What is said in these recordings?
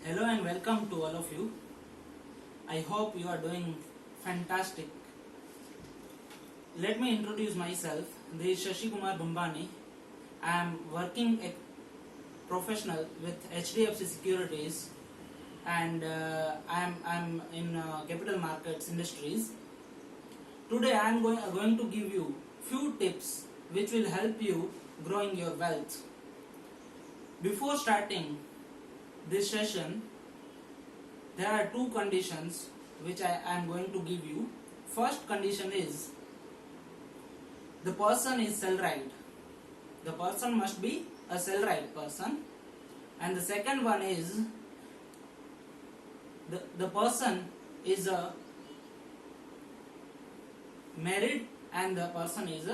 Hello and welcome to all of you. I hope you are doing fantastic. Let me introduce myself. This is Shashi Kumar Bumbani. I am working a professional with HDFC Securities and I am in capital markets industries. Today I am going to give you few tips which will help you growing your wealth. Before starting this session, there are two conditions which I am going to give you. First condition is the person is salaried. The person must be a salaried person. And the second one is the person is a married and the person is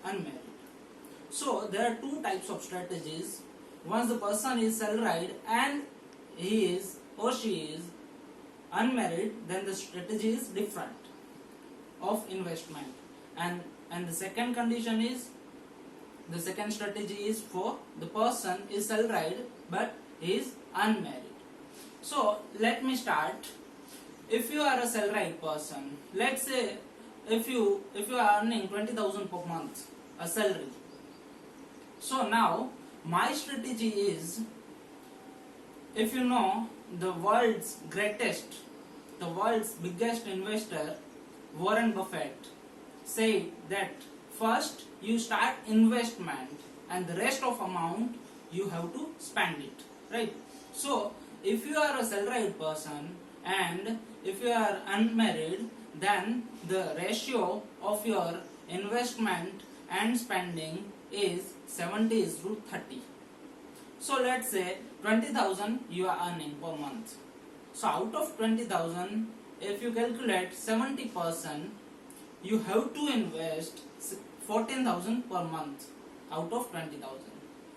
unmarried. So there are two types of strategies. Once the person is salaried and he is or she is unmarried, then the strategy is different of investment. And the second condition is, the second strategy is for the person is salaried but he is unmarried. So let me start. If you are a salaried person, let's say if you are earning 20,000 per month, a salary. So now my strategy is, if you know the world's greatest, the world's biggest investor, Warren Buffett, said that first you start investment and the rest of amount you have to spend it, right? So if you are a salaried person and if you are unmarried, then the ratio of your investment and spending is 70:30. So let's say 20,000 you are earning per month. So out of 20,000, if you calculate 70%, you have to invest 14,000 per month out of 20,000.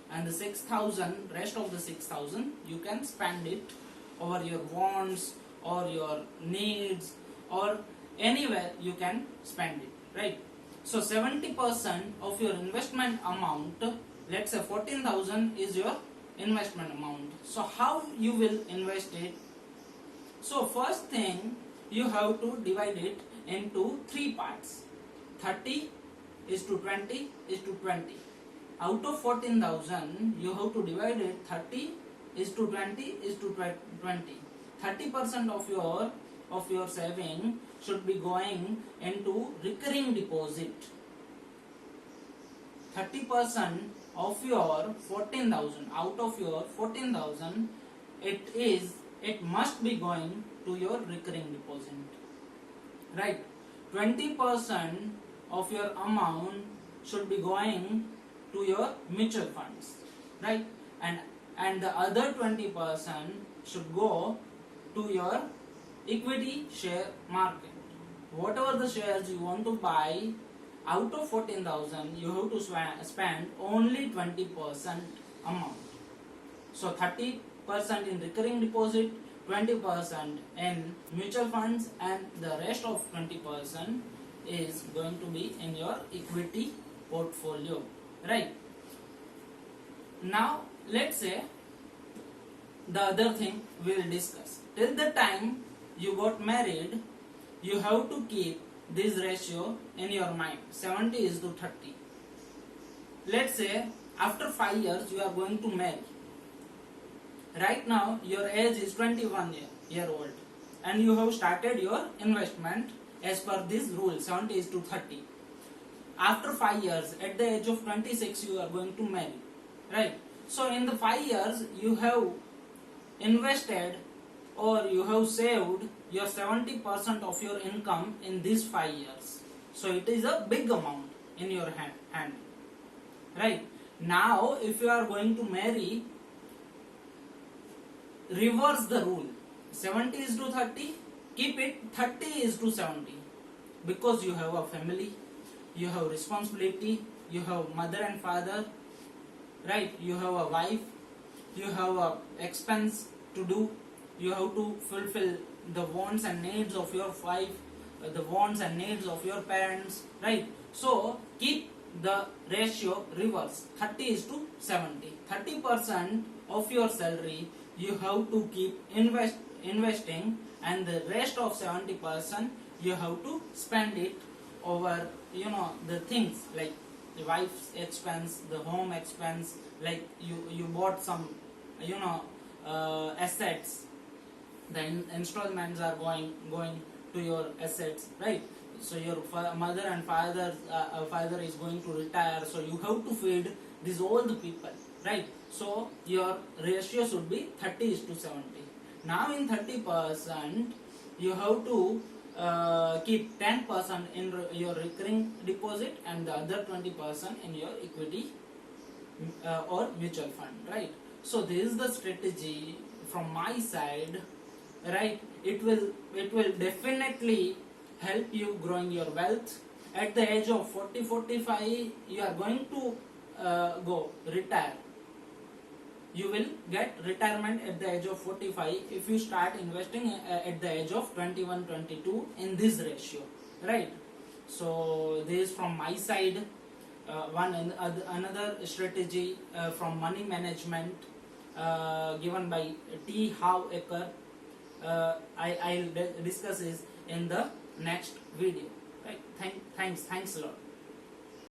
And the 6,000, rest of the 6,000, you can spend it over your wants or your needs or anywhere you can spend it, right? So 70% of your investment amount, let's say 14,000 is your investment amount. So how you will invest it? So first thing, you have to divide it into three parts. 30:20:20. Out of 14,000, you have to divide it 30:20:20. 30% of your saving should be going into recurring deposit. 30% of your 14,000, out of your 14,000, it must be going to your recurring deposit, right? 20% of your amount should be going to your mutual funds, right? And the other 20% should go to your equity share market. Whatever the shares you want to buy, out of 14,000, you have to spend only 20% amount. So 30% in recurring deposit, 20% in mutual funds, and the rest of 20% is going to be in your equity portfolio, right? Now let's say the other thing we will discuss. Till the time you got married, you have to keep this ratio in your mind, 70:30. Let's say after 5 years you are going to marry. Right now your age is 21 year old and you have started your investment as per this rule, 70:30. After 5 years, at the age of 26, you are going to marry, right? So in the 5 years you have invested or you have saved your 70% of your income in these 5 years. So it is a big amount in your hand, right? Now if you are going to marry, reverse the rule. 70:30, keep it 30:70, because you have a family, you have responsibility, you have mother and father, right? You have a wife, you have a expense to do, you have to fulfill the wants and needs of your wife, the wants and needs of your parents, right? So keep the ratio reverse, 30:70. 30% of your salary you have to keep investing, and the rest of 70% you have to spend it over, the things like the wife's expense, the home expense, like you bought some, assets, the installments are going to your assets, right? So your mother and father is going to retire, so you have to feed these old people, right? So your ratio should be 30:70. Now in 30% you have to keep 10% in your recurring deposit and the other 20% in your equity or mutual fund, right? So this is the strategy from my side, right? It will definitely help you growing your wealth. At the age of 40-45 you are going to go retire. You will get retirement at the age of 45 if you start investing at the age of 21-22 in this ratio, right? So this is from my side. Another strategy from money management given by T. Howe Ecker. I'll discuss this in the next video. Right? Thanks a lot.